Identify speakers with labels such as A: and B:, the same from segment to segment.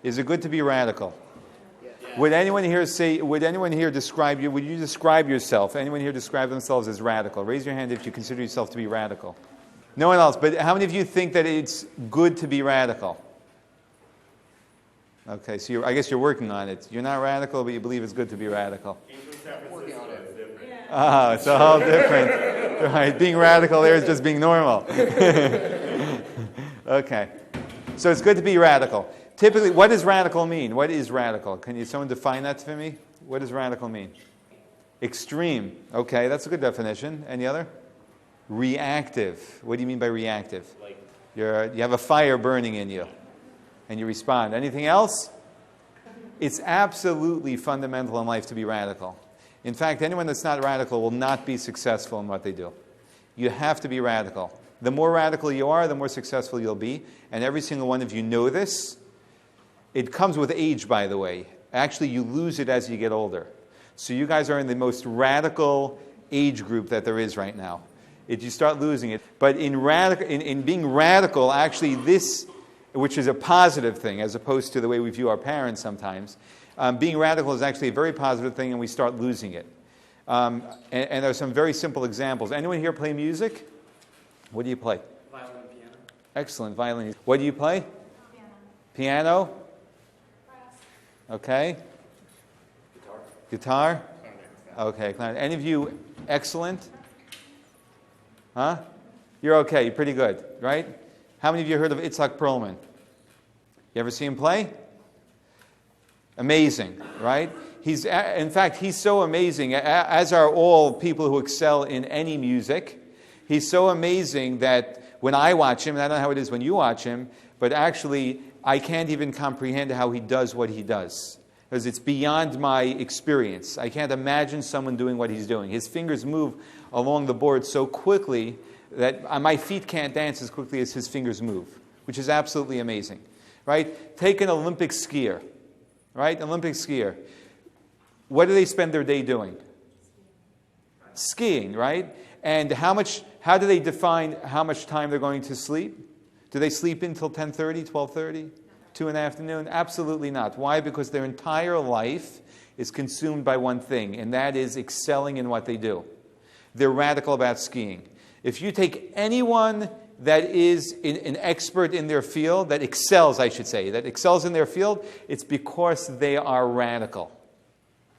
A: Is it good to be radical? Would anyone here describe you? Would you describe yourself? Anyone here describe themselves as radical? Raise your hand if you consider yourself to be radical. No one else. But how many of you think that it's good to be radical? Okay, so I guess you're working on it. You're not radical, but you believe it's good to be radical.
B: Working on it.
A: Oh, it's all different. Right, being radical there is just being normal. Okay, so it's good to be radical. Typically, what does radical mean? What is radical? Can someone define that for me? What does radical mean? Extreme. Okay, that's a good definition. Any other? Reactive. What do you mean by reactive? You have a fire burning in you, and you respond. Anything else? It's absolutely fundamental in life to be radical. In fact, anyone that's not radical will not be successful in what they do. You have to be radical. The more radical you are, the more successful you'll be. And every single one of you know this. It comes with age, by the way. Actually, you lose it as you get older. So you guys are in the most radical age group that there is right now. You start losing it. But in being radical, actually this, which is a positive thing, as opposed to the way we view our parents sometimes, being radical is actually a very positive thing, and we start losing it. And there are some very simple examples. Anyone here play music? What do you play?
B: Violin and piano.
A: Excellent, violin. What do you play?
C: Piano.
A: Piano? Okay. Guitar? Okay. Any of you excellent? Huh? You're okay. You're pretty good, right? How many of you heard of Itzhak Perlman? You ever see him play? Amazing, right? In fact, he's so amazing, as are all people who excel in any music. He's so amazing that when I watch him, and I don't know how it is when you watch him, but actually, I can't even comprehend how he does what he does. Because it's beyond my experience. I can't imagine someone doing what he's doing. His fingers move along the board so quickly that my feet can't dance as quickly as his fingers move, which is absolutely amazing. Right? Take an Olympic skier. Right? Olympic skier. What do they spend their day doing? Skiing, right? And how do they define how much time they're going to sleep? Do they sleep until 10:30, 12:30, 2 in the afternoon? Absolutely not. Why? Because their entire life is consumed by one thing, and that is excelling in what they do. They're radical about skiing. If you take anyone that is an expert in their field, that excels, I should say, that excels in their field, it's because they are radical.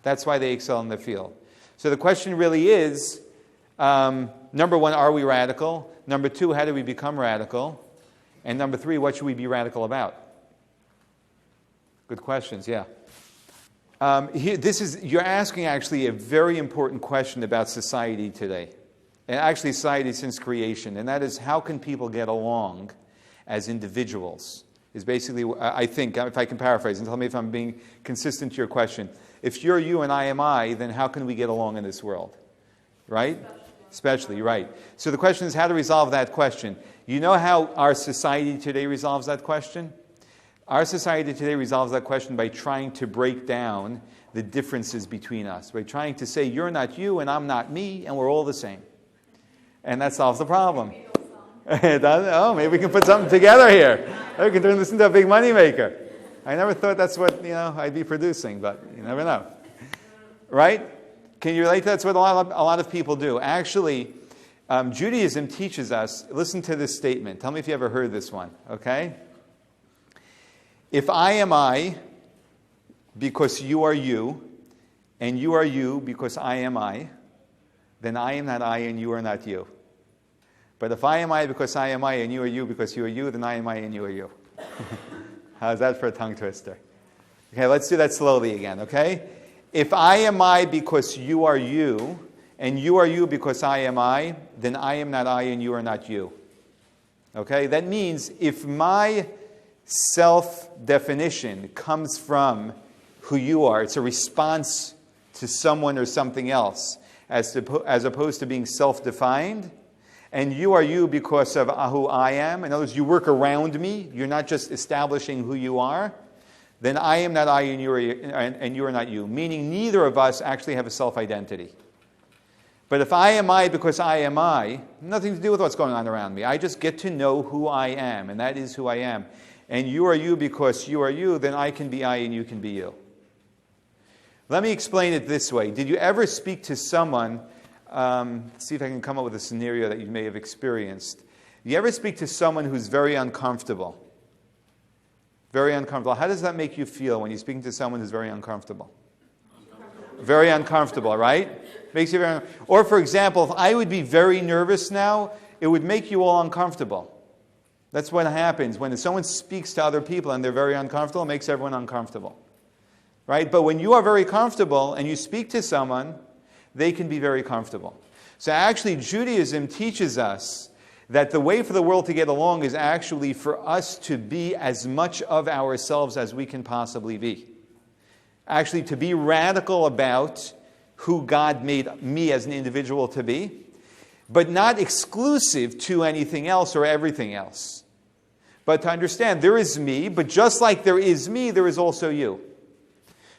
A: That's why they excel in their field. So the question really is, number one, are we radical? Number two, how do we become radical? And number three, what should we be radical about? Good questions, yeah. You're asking actually a very important question about society today. And actually society since creation. And that is, how can people get along as individuals? Is basically, I think, if I can paraphrase, and tell me if I'm being consistent to your question. If you're you and I am I, then how can we get along in this world? Right? Especially, right. So the question is how to resolve that question. You know how our society today resolves that question? Our society today resolves that question by trying to break down the differences between us. By trying to say, you're not you and I'm not me, and we're all the same. And that solves the problem. Oh, maybe we can put something together here. We can turn this into a big moneymaker. I never thought that's what I'd be producing, but you never know. Right? Can you relate to that? That's what a lot of people do. Actually, Judaism teaches us, listen to this statement. Tell me if you ever heard this one, okay? If I am I because you are you, and you are you because I am I, then I am not I and you are not you. But if I am I because I am I and you are you because you are you, then I am I and you are you. How's that for a tongue twister? Okay, let's do that slowly again, okay? If I am I because you are you, and you are you because I am I, then I am not I and you are not you. Okay? That means if my self-definition comes from who you are, it's a response to someone or something else, as opposed to being self-defined, and you are you because of who I am. In other words, you work around me. You're not just establishing who you are. Then I am not I and you are not you. Meaning neither of us actually have a self-identity. But if I am I because I am I, nothing to do with what's going on around me. I just get to know who I am, and that is who I am. and you are you because you are you, then I can be I and you can be you. Let me explain it this way. Did you ever speak to someone, see if I can come up with a scenario that you may have experienced. You ever speak to someone who's very uncomfortable? Very uncomfortable. How does that make you feel when you're speaking to someone who's very uncomfortable? Very uncomfortable, right? Makes you very. Or for example, if I would be very nervous now, it would make you all uncomfortable. That's what happens when someone speaks to other people and they're very uncomfortable. It makes everyone uncomfortable, right? But when you are very comfortable and you speak to someone, they can be very comfortable. So actually, Judaism teaches us that the way for the world to get along is actually for us to be as much of ourselves as we can possibly be. Actually, to be radical about who God made me as an individual to be, but not exclusive to anything else or everything else. But to understand, there is me, but just like there is me, there is also you.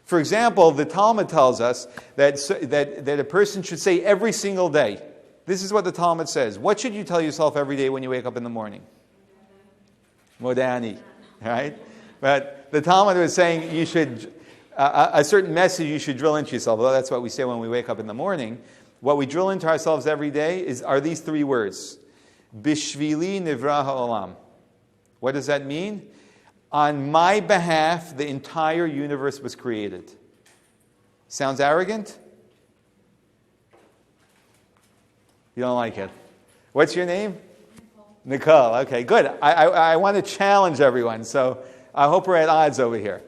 A: For example, the Talmud tells us that a person should say every single day. This is what the Talmud says. What should you tell yourself every day when you wake up in the morning? Modani, right? But the Talmud was saying you should, a certain message you should drill into yourself. Well, that's what we say when we wake up in the morning. What we drill into ourselves every day are these three words. Bishvili, nivra ha'olam. What does that mean? On my behalf, the entire universe was created. Sounds arrogant? You don't like it. What's your name? Nicole. Okay, good. I want to challenge everyone, so I hope we're at odds over here.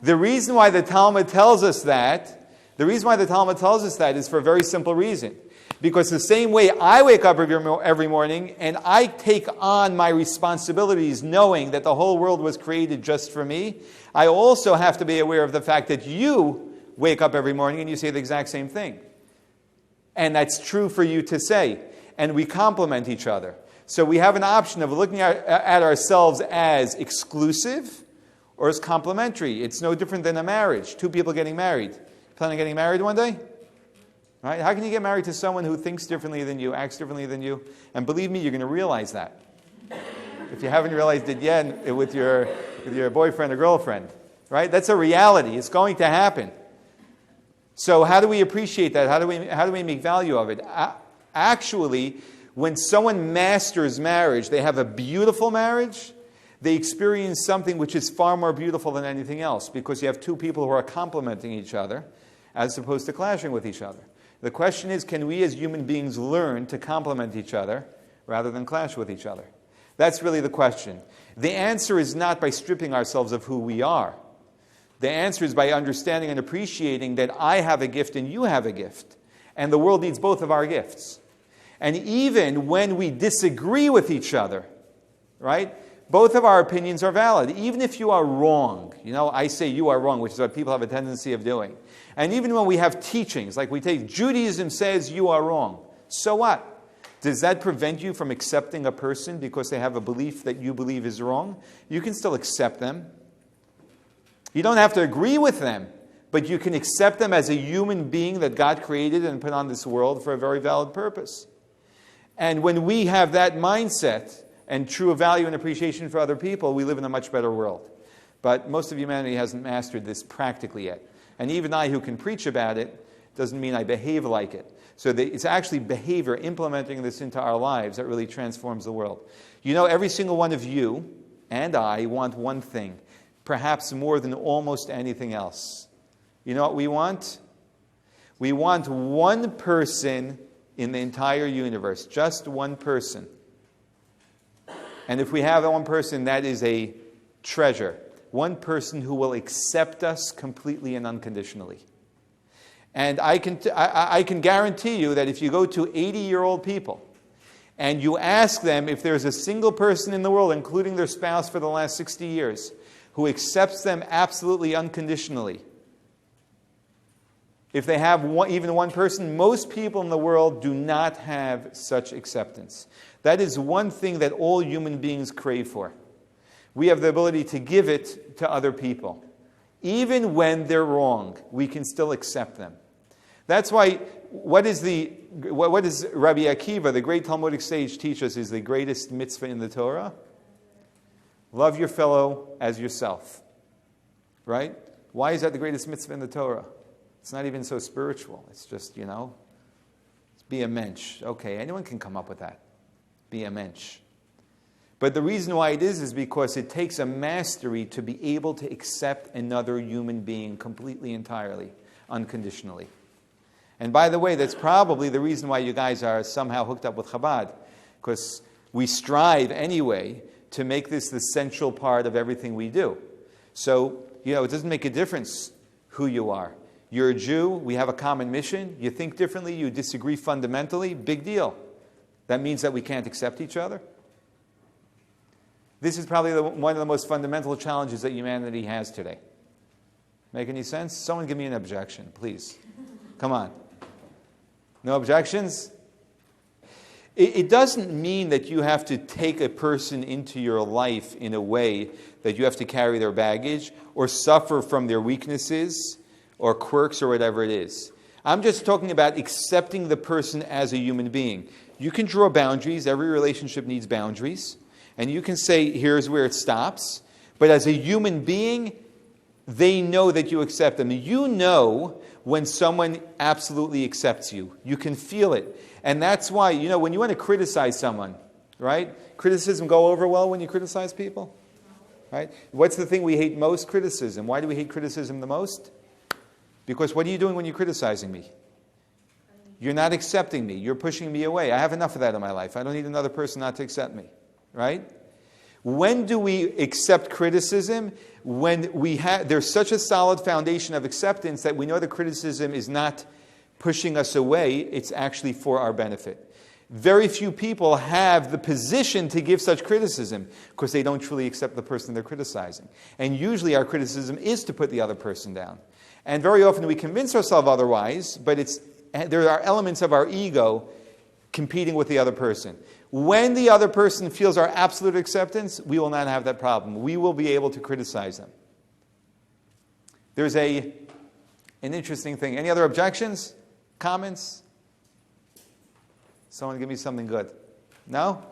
A: The reason why the Talmud tells us that is for a very simple reason. Because the same way I wake up every morning and I take on my responsibilities knowing that the whole world was created just for me, I also have to be aware of the fact that you wake up every morning and you say the exact same thing. And that's true for you to say. And we complement each other. So we have an option of looking at ourselves as exclusive or as complementary. It's no different than a marriage. Two people getting married. Planning on getting married one day? Right? How can you get married to someone who thinks differently than you, acts differently than you? And believe me, you're going to realize that. If you haven't realized it yet with your boyfriend or girlfriend. Right? That's a reality. It's going to happen. So how do we appreciate that? How do we make value of it? Actually, when someone masters marriage, they have a beautiful marriage, they experience something which is far more beautiful than anything else because you have two people who are complementing each other as opposed to clashing with each other. The question is, can we as human beings learn to complement each other rather than clash with each other? That's really the question. The answer is not by stripping ourselves of who we are. The answer is by understanding and appreciating that I have a gift and you have a gift. And the world needs both of our gifts. And even when we disagree with each other, right, both of our opinions are valid. Even if you are wrong, I say you are wrong, which is what people have a tendency of doing. And even when we have teachings, like we take Judaism says you are wrong. So what? Does that prevent you from accepting a person because they have a belief that you believe is wrong? You can still accept them. You don't have to agree with them, but you can accept them as a human being that God created and put on this world for a very valid purpose. And when we have that mindset and true value and appreciation for other people, we live in a much better world. But most of humanity hasn't mastered this practically yet. And even I, who can preach about it, doesn't mean I behave like it. So it's actually behavior, implementing this into our lives, that really transforms the world. Every single one of you and I want one thing, perhaps more than almost anything else. You know what we want? We want one person in the entire universe, just one person. And if we have one person, that is a treasure. One person who will accept us completely and unconditionally. And I can guarantee you that if you go to 80-year-old people and you ask them if there's a single person in the world, including their spouse for the last 60 years, who accepts them absolutely unconditionally, if they have even one person, most people in the world do not have such acceptance. That is one thing that all human beings crave for. We have the ability to give it to other people. Even when they're wrong, we can still accept them. That's why, what does Rabbi Akiva, the great Talmudic sage, teach us is the greatest mitzvah in the Torah? Love your fellow as yourself. Right? Why is that the greatest mitzvah in the Torah? It's not even so spiritual. It's just, be a mensch. Okay, anyone can come up with that. Be a mensch. But the reason why it is because it takes a mastery to be able to accept another human being completely, entirely, unconditionally. And by the way, that's probably the reason why you guys are somehow hooked up with Chabad, because we strive anyway to make this the central part of everything we do. So, it doesn't make a difference who you are. You're a Jew, we have a common mission, you think differently, you disagree fundamentally, big deal. That means that we can't accept each other. This is probably one of the most fundamental challenges that humanity has today. Make any sense? Someone give me an objection, please. Come on. No objections? It doesn't mean that you have to take a person into your life in a way that you have to carry their baggage or suffer from their weaknesses or quirks or whatever it is. I'm just talking about accepting the person as a human being. You can draw boundaries. Every relationship needs boundaries. And you can say, here's where it stops. But as a human being, they know that you accept them. You know when someone absolutely accepts you. You can feel it. And that's why, when you want to criticize someone, right? Criticism go over well when you criticize people? Right? What's the thing we hate most? Criticism. Why do we hate criticism the most? Because what are you doing when you're criticizing me? You're not accepting me. You're pushing me away. I have enough of that in my life. I don't need another person not to accept me. Right? When do we accept criticism? When there's such a solid foundation of acceptance that we know the criticism is not pushing us away, it's actually for our benefit. Very few people have the position to give such criticism because they don't truly accept the person they're criticizing. And usually our criticism is to put the other person down. And very often we convince ourselves otherwise, but there are elements of our ego competing with the other person. When the other person feels our absolute acceptance, we will not have that problem. We will be able to criticize them. There's an interesting thing. Any other objections? Comments? Someone give me something good. No?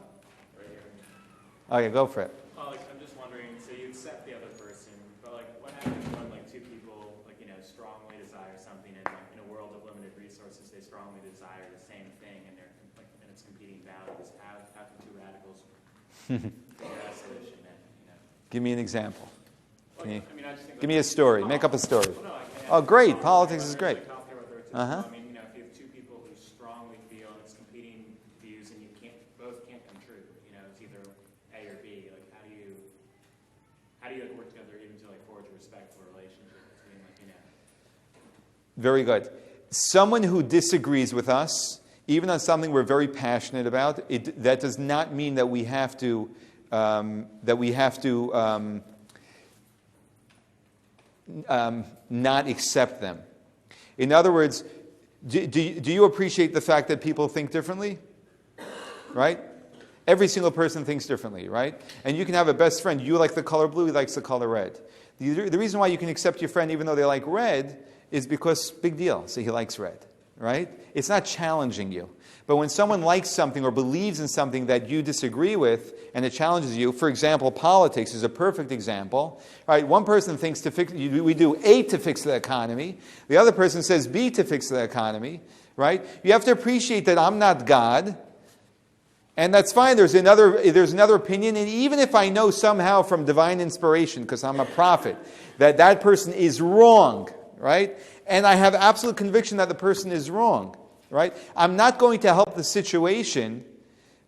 B: Right here.
A: Okay, go for it.
B: I'm just wondering, so you accept the other person, but what happens when two people strongly desire something in a world of limited resources, they strongly desire the same thing and it's competing values. How can two radicals figure out a solution then?
A: Give me an example.
B: I just think
A: Give me a story. Make up a story.
B: Well, no,
A: Oh, great. Politics is great.
B: Uh-huh. If you have two people who strongly feel it's competing views and both can't come true, it's either A or B, how do you work together even to forge a respectful relationship between
A: Very good. Someone who disagrees with us, even on something we're very passionate about, that does not mean that we have to not accept them. In other words, do you appreciate the fact that people think differently? Right? Every single person thinks differently, right? And you can have a best friend. You like the color blue, he likes the color red. The reason why you can accept your friend even though they like red is because, big deal, so he likes red, right? It's not challenging you. But when someone likes something or believes in something that you disagree with and it challenges you, for example, politics is a perfect example. Right? One person thinks we do A to fix the economy. The other person says B to fix the economy. Right? You have to appreciate that I'm not God. And that's fine. There's another opinion. And even if I know somehow from divine inspiration, because I'm a prophet, that person is wrong, right? And I have absolute conviction that the person is wrong, right? I'm not going to help the situation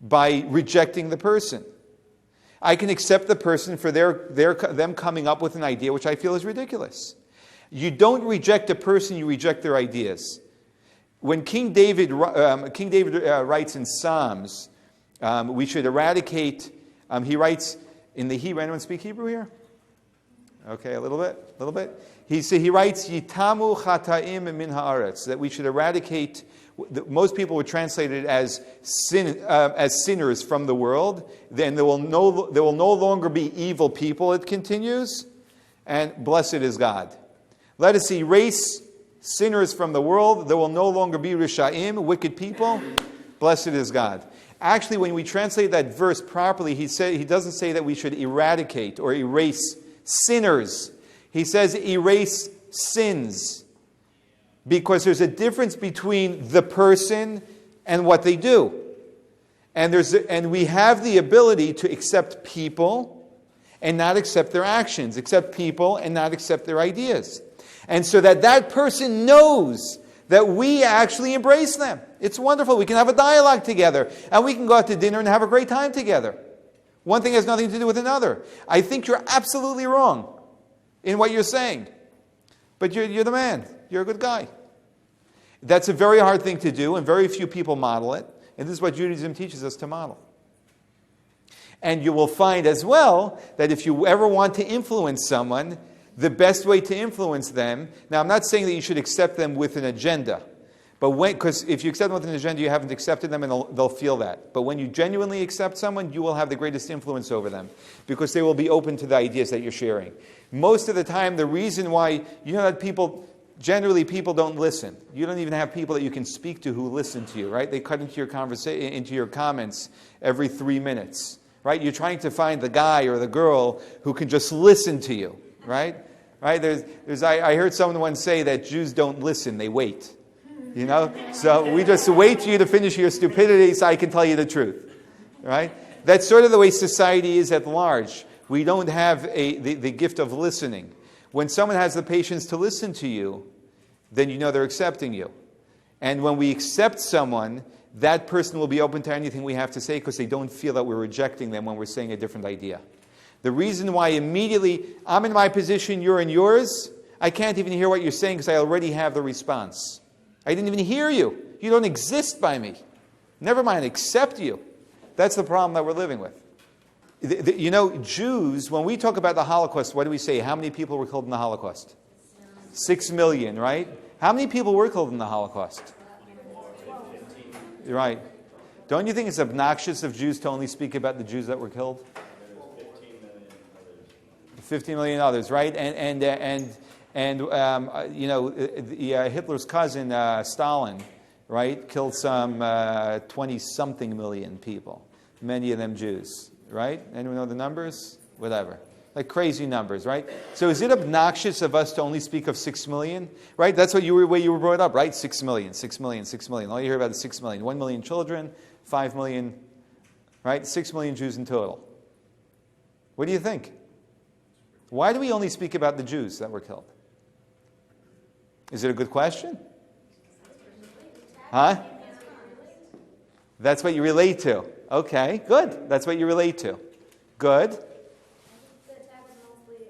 A: by rejecting the person. I can accept the person for them coming up with an idea which I feel is ridiculous. You don't reject a person, you reject their ideas. When King David writes in Psalms, we should eradicate, he writes in the Hebrew, anyone speak Hebrew here? Okay, a little bit. He writes, Yitamu chataim min haaretz, that we should eradicate, most people would translate it as sinners from the world. Then there will no longer be evil people, it continues, and blessed is God. Let us erase sinners from the world. There will no longer be rishaim, wicked people. Blessed is God. Actually, when we translate that verse properly, he doesn't say that we should eradicate or erase sinners. He says erase sins. Because there's a difference between the person and what they do. And we have the ability to accept people and not accept their actions, accept people and not accept their ideas. And so that person knows that we actually embrace them. It's wonderful. We can have a dialogue together, and we can go out to dinner and have a great time together. One thing has nothing to do with another. I think you're absolutely wrong in what you're saying. But you're the man. You're a good guy. That's a very hard thing to do, and very few people model it. And this is what Judaism teaches us to model. And you will find as well that if you ever want to influence someone, the best way to influence them, now I'm not saying that you should accept them with an agenda, because if you accept them with an agenda, you haven't accepted them and they'll feel that. But when you genuinely accept someone, you will have the greatest influence over them because they will be open to the ideas that you're sharing. Most of the time, the reason why, that generally people don't listen. You don't even have people that you can speak to who listen to you, right? They cut into your conversation, into your comments every 3 minutes, right? You're trying to find the guy or the girl who can just listen to you. Right? I heard someone once say that Jews don't listen, they wait. So we just wait for you to finish your stupidity so I can tell you the truth. Right? That's sort of the way society is at large. We don't have the gift of listening. When someone has the patience to listen to you, then you know they're accepting you. And when we accept someone, that person will be open to anything we have to say because they don't feel that we're rejecting them when we're saying a different idea. The reason why immediately I'm in my position, you're in yours, I can't even hear what you're saying because I already have the response. I didn't even hear you. You don't exist by me. Never mind, accept you. That's the problem that we're living with. Jews, when we talk about the Holocaust, what do we say? How many people were killed in the Holocaust? 6 million, right? How many people were killed in the Holocaust? Right. Don't you think it's obnoxious of Jews to only speak about the Jews that were killed? 50 million others, right? Hitler's cousin Stalin, right, killed some 20-something million people, many of them Jews, right? Anyone know the numbers? Whatever, like crazy numbers, right? So is it obnoxious of us to only speak of 6 million, right? That's what you were brought up, right? 6 million, 6 million, 6 million. All you hear about is 6 million. 1 million children, 5 million, right? 6 million Jews in total. What do you think? Why do we only speak about the Jews that were killed? Is it a good question? Huh? That's what you relate to. Okay, good. That's what you relate to. Good.
C: The attack was mostly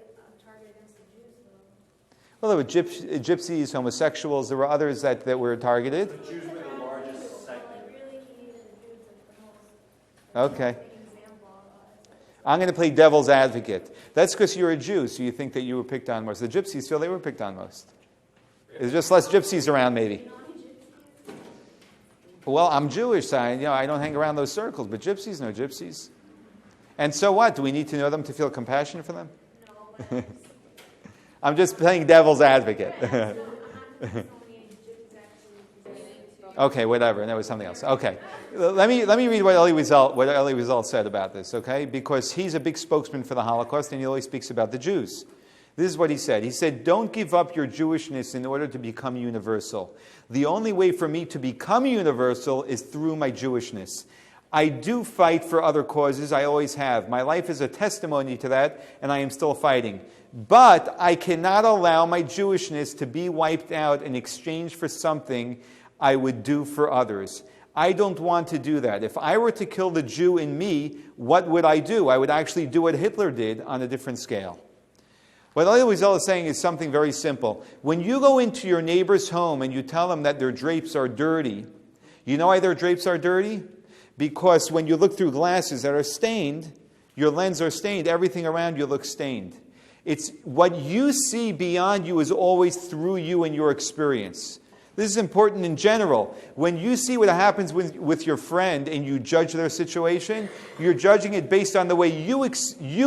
C: targeted against the Jews, though.
A: Well, there were gypsies, homosexuals. There were others that were targeted.
B: The Jews were the largest segment.
A: Okay. I'm going to play devil's advocate. That's because you're a Jew, so you think that you were picked on most. The gypsies feel they were picked on most. There's just less gypsies around, maybe. Well, I'm Jewish, so I don't hang around those circles, but gypsies know gypsies. And so what? Do we need to know them to feel compassion for them?
C: No.
A: I'm just playing devil's advocate. Okay, whatever. That was something else. Okay. Let me read what Elie Wiesel said about this, okay? Because he's a big spokesman for the Holocaust, and he always speaks about the Jews. This is what he said. He said, "Don't give up your Jewishness in order to become universal. The only way for me to become universal is through my Jewishness. I do fight for other causes. I always have. My life is a testimony to that, and I am still fighting. But I cannot allow my Jewishness to be wiped out in exchange for something I would do for others. I don't want to do that. If I were to kill the Jew in me, what would I do? I would actually do what Hitler did on a different scale." What Elie Wiesel is saying is something very simple. When you go into your neighbor's home and you tell them that their drapes are dirty, you know why their drapes are dirty? Because when you look through glasses that are stained, your lenses are stained, everything around you looks stained. It's what you see beyond you is always through you and your experience. This is important in general. When you see what happens with your friend and you judge their situation, you're judging it based on the way you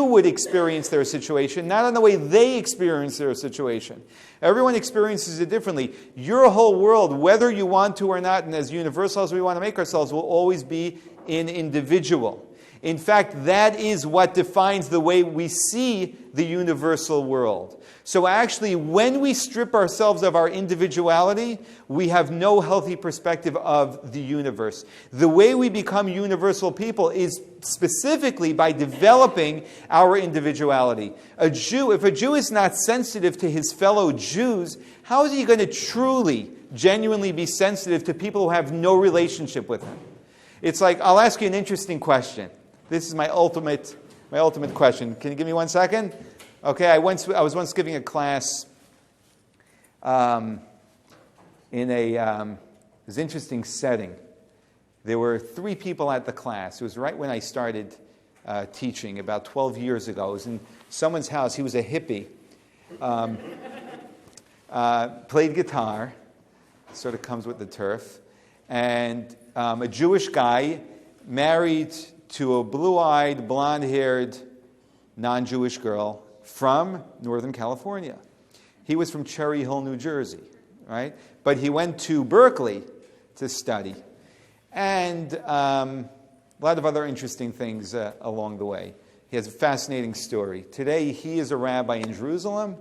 A: would experience their situation, not on the way they experience their situation. Everyone experiences it differently. Your whole world, whether you want to or not, and as universal as we want to make ourselves, will always be an individual. In fact, that is what defines the way we see the universal world. So actually, when we strip ourselves of our individuality, we have no healthy perspective of the universe. The way we become universal people is specifically by developing our individuality. If a Jew is not sensitive to his fellow Jews, how is he going to truly, genuinely be sensitive to people who have no relationship with him? It's like, I'll ask you an interesting question. This is my ultimate question. Can you give me 1 second? Okay, I was once giving a class in this interesting setting. There were 3 people at the class. It was right when I started teaching, about 12 years ago. I was in someone's house. He was a hippie. Played guitar. Sort of comes with the turf. And a Jewish guy married to a blue-eyed, blonde-haired, non-Jewish girl from Northern California. He was from Cherry Hill, New Jersey, right? But he went to Berkeley to study. And a lot of other interesting things along the way. He has a fascinating story. Today, he is a rabbi in Jerusalem,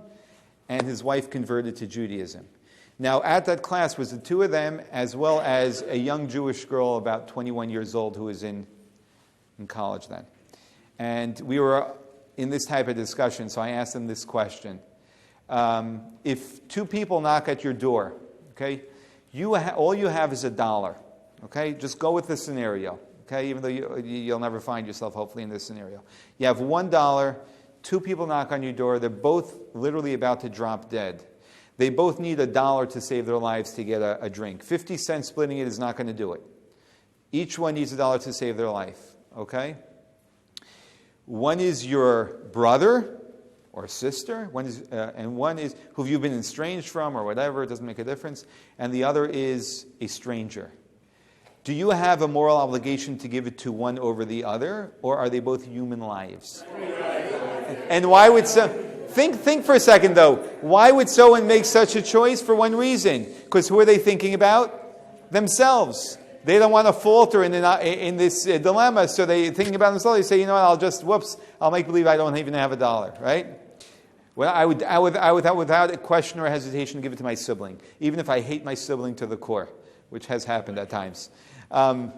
A: and his wife converted to Judaism. Now, at that class was the 2 of them, as well as a young Jewish girl about 21 years old who was in college then. And we were in this type of discussion, so I asked them this question. If 2 people knock at your door, okay, all you have is $1, okay? Just go with the scenario, okay? Even though you'll never find yourself, hopefully, in this scenario. You have $1, 2 people knock on your door, they're both literally about to drop dead. They both need $1 to save their lives to get a drink. 50 cents splitting it is not going to do it. Each one needs $1 to save their life. Okay? One is your brother or sister, and one is who you've been estranged from or whatever, it doesn't make a difference, and the other is a stranger. Do you have a moral obligation to give it to one over the other, or are they both human lives? And why would think for a second though, why would someone make such a choice? For one reason, because who are they thinking about? Themselves. They don't want to falter in this dilemma, so they're thinking about themselves. They say, you know what, I'll make believe I don't even have $1, right? Well, I would without a question or hesitation, give it to my sibling, even if I hate my sibling to the core, which has happened at times. The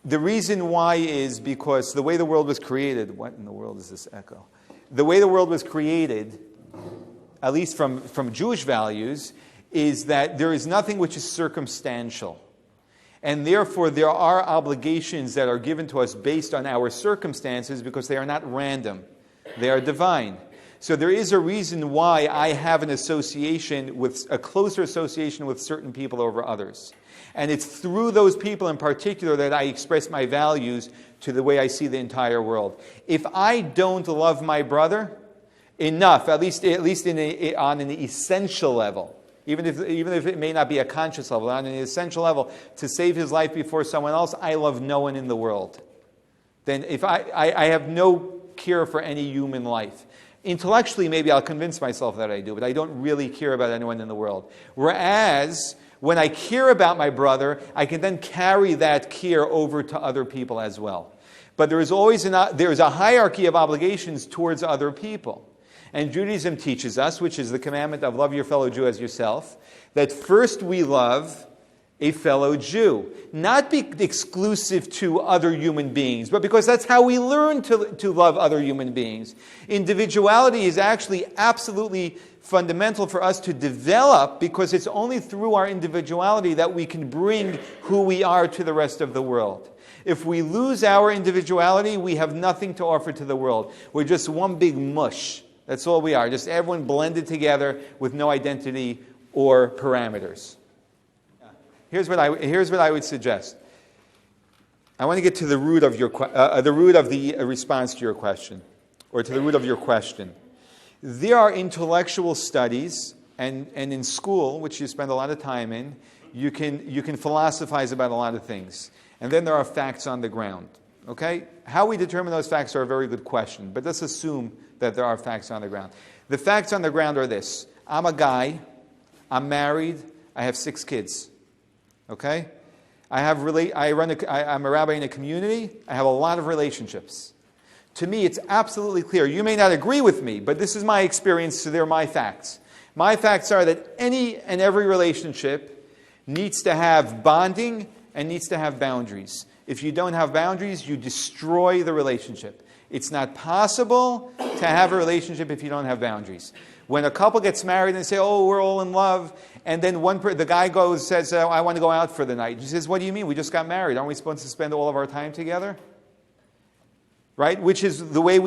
A: reason why is because the way the world was created, what in the world is this echo? The way the world was created, at least from Jewish values, is that there is nothing which is circumstantial. And therefore, there are obligations that are given to us based on our circumstances because they are not random. They are divine. So there is a reason why I have a closer association with certain people over others. And it's through those people in particular that I express my values to the way I see the entire world. If I don't love my brother enough, at least on an essential level, even if it may not be a conscious level, on an essential level, to save his life before someone else, I love no one in the world. Then if I have no care for any human life. Intellectually, maybe I'll convince myself that I do, but I don't really care about anyone in the world. Whereas, when I care about my brother, I can then carry that care over to other people as well. But there is a hierarchy of obligations towards other people. And Judaism teaches us, which is the commandment of love your fellow Jew as yourself, that first we love a fellow Jew. Not be exclusive to other human beings, but because that's how we learn to love other human beings. Individuality is actually absolutely fundamental for us to develop because it's only through our individuality that we can bring who we are to the rest of the world. If we lose our individuality, we have nothing to offer to the world. We're just one big mush. That's all we are. Just everyone blended together with no identity or parameters. Here's what I would suggest. I want to get to the root of the response to your question, or to the root of your question. There are intellectual studies, and in school, which you spend a lot of time in, you can philosophize about a lot of things. And then there are facts on the ground. Okay? How we determine those facts are a very good question, but let's assume that there are facts on the ground. The facts on the ground are this. I'm a guy. I'm married. I have 6 kids. Okay? I'm a rabbi in a community. I have a lot of relationships. To me, it's absolutely clear. You may not agree with me, but this is my experience, so they're my facts. My facts are that any and every relationship needs to have bonding and needs to have boundaries. If you don't have boundaries, you destroy the relationship. It's not possible to have a relationship if you don't have boundaries. When a couple gets married and they say, oh, we're all in love, and then the guy says, I want to go out for the night. He says, what do you mean? We just got married. Aren't we supposed to spend all of our time together? Right? Which is the way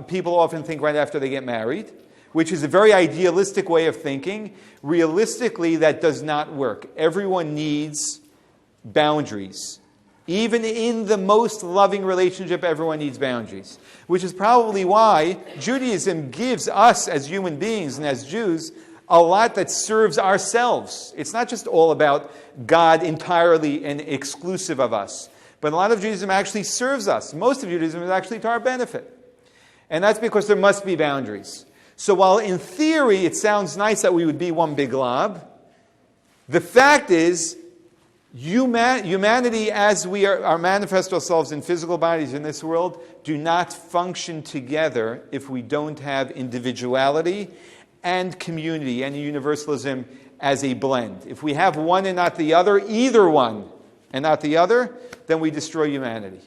A: people often think right after they get married, which is a very idealistic way of thinking. Realistically, that does not work. Everyone needs boundaries. Even in the most loving relationship, everyone needs boundaries. Which is probably why Judaism gives us as human beings and as Jews a lot that serves ourselves. It's not just all about God entirely and exclusive of us. But a lot of Judaism actually serves us. Most of Judaism is actually to our benefit. And that's because there must be boundaries. So while in theory it sounds nice that we would be one big glob, the fact is humanity as we are manifest ourselves in physical bodies in this world do not function together if we don't have individuality and community and universalism as a blend. If we have one and not the other, either one and not the other, then we destroy humanity.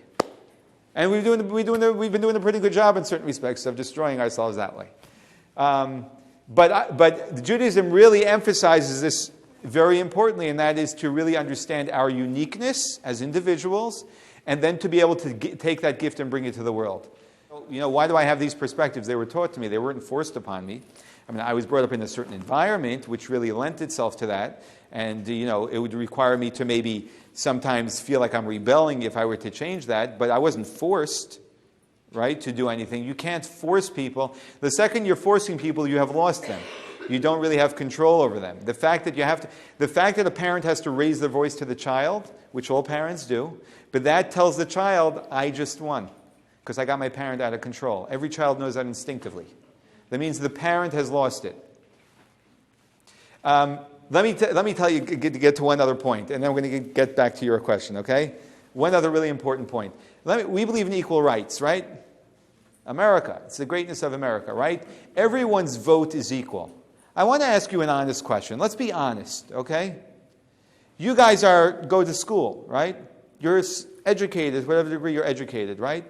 A: And we've been doing a pretty good job in certain respects of destroying ourselves that way. But Judaism really emphasizes this very importantly, and that is to really understand our uniqueness as individuals and then to be able to take that gift and bring it to the world. Why do I have these perspectives? They were taught to me. They weren't forced upon me. I was brought up in a certain environment which really lent itself to that. And, it would require me to maybe sometimes feel like I'm rebelling if I were to change that. But I wasn't forced, right, to do anything. You can't force people. The second you're forcing people, you have lost them. You don't really have control over them. The fact that a parent has to raise their voice to the child, which all parents do, but that tells the child, I just won, because I got my parent out of control. Every child knows that instinctively. That means the parent has lost it. Let me tell you, get to one other point, and then we're going to get back to your question, okay? One other really important point. We believe in equal rights, right? America, it's the greatness of America, right? Everyone's vote is equal. I want to ask you an honest question. Let's be honest, okay? You guys go to school, right? You're educated, whatever degree you're educated, right?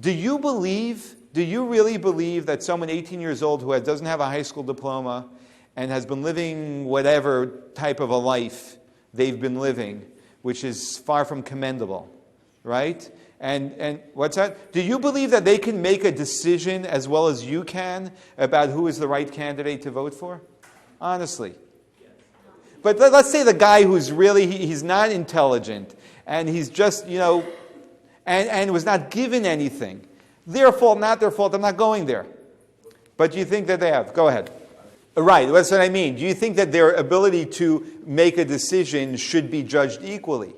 A: Do you really believe that someone 18 years old who doesn't have a high school diploma and has been living whatever type of a life they've been living, which is far from commendable, right? And what's that? Do you believe that they can make a decision as well as you can about who is the right candidate to vote for? Honestly. But let's say the guy who's really, he's not intelligent and he's just, and was not given anything. Their fault, not their fault, I'm not going there. But do you think that they have? Go ahead. Right, that's what I mean. Do you think that their ability to make a decision should be judged equally?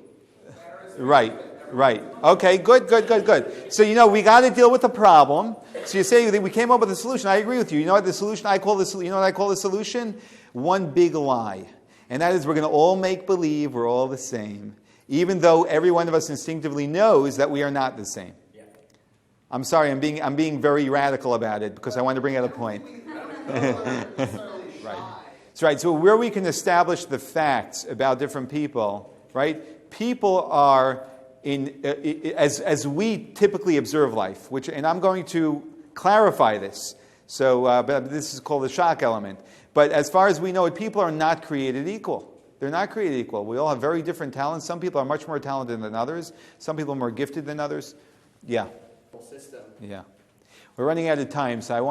A: Right. Okay, good. So, we got to deal with the problem. So you say we came up with a solution. I agree with you. You know what the solution I call this? You know what I call the solution? One big lie. And that is we're going to all make believe we're all the same, even though every one of us instinctively knows that we are not the same. Yeah. I'm sorry, I'm being very radical about it because I want to bring out a point. Right. That's right. So where we can establish the facts about different people, right? People are as we typically observe life, and I'm going to clarify this. So, but this is called the shock element. But as far as we know it, people are not created equal. They're not created equal. We all have very different talents. Some people are much more talented than others. Some people are more gifted than others. Yeah.
B: System.
A: Yeah. We're running out of time, so I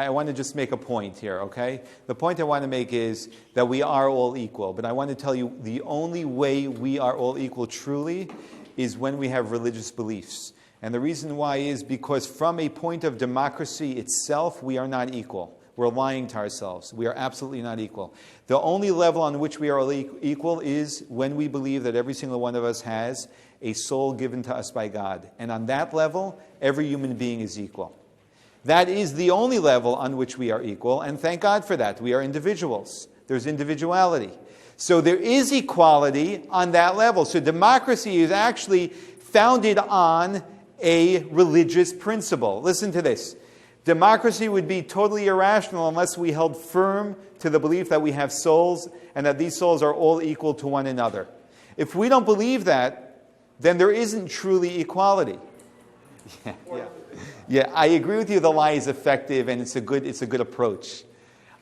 A: want to just make a point here, okay? The point I want to make is that we are all equal. But I want to tell you the only way we are all equal truly is when we have religious beliefs. And the reason why is because from a point of democracy itself, we are not equal. We're lying to ourselves. We are absolutely not equal. The only level on which we are all equal is when we believe that every single one of us has a soul given to us by God. And on that level, every human being is equal. That is the only level on which we are equal, and thank God for that. We are individuals. there's individuality. So there is equality on that level. So democracy is actually founded on a religious principle. Listen to this. Democracy would be totally irrational unless we held firm to the belief that we have souls and that these souls are all equal to one another. If we don't believe that, then there isn't truly equality. Yeah, I agree with you. The lie is effective, and it's a good approach.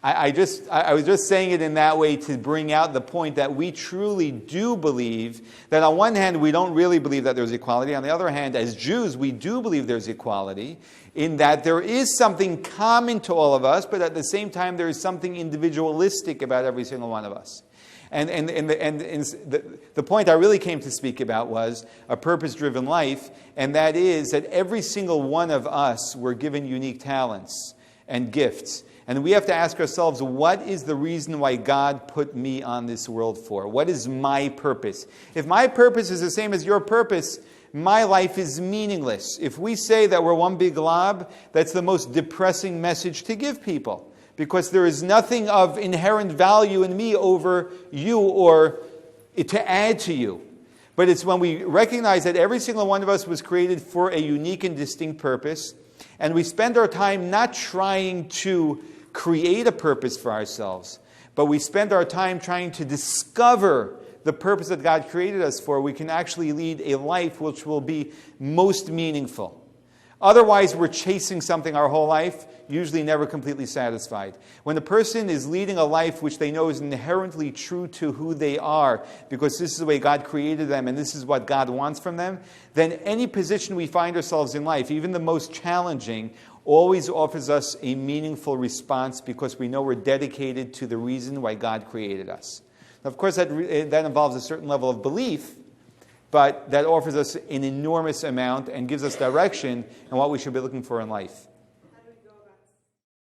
A: I was just saying it in that way to bring out the point that we truly do believe that on one hand we don't really believe that there's equality. On the other hand, as Jews, we do believe there's equality in that there is something common to all of us, but at the same time there is something individualistic about every single one of us. And the point I really came to speak about was a purpose-driven life, and that is that every single one of us were given unique talents and gifts. And we have to ask ourselves, what is the reason why God put me on this world for? What is my purpose? If my purpose is the same as your purpose, my life is meaningless. If we say that we're one big glob, that's the most depressing message to give people. Because there is nothing of inherent value in me over you or to add to you. But it's when we recognize that every single one of us was created for a unique and distinct purpose, and we spend our time not trying to create a purpose for ourselves, but we spend our time trying to discover the purpose that God created us for, we can actually lead a life which will be most meaningful. Otherwise, we're chasing something our whole life, usually never completely satisfied. When a person is leading a life which they know is inherently true to who they are, because this is the way God created them and this is what God wants from them, then any position we find ourselves in life, even the most challenging, always offers us a meaningful response because we know we're dedicated to the reason why God created us. Now, of course, that involves a certain level of belief, but that offers us an enormous amount and gives us direction in what we should be looking for in life.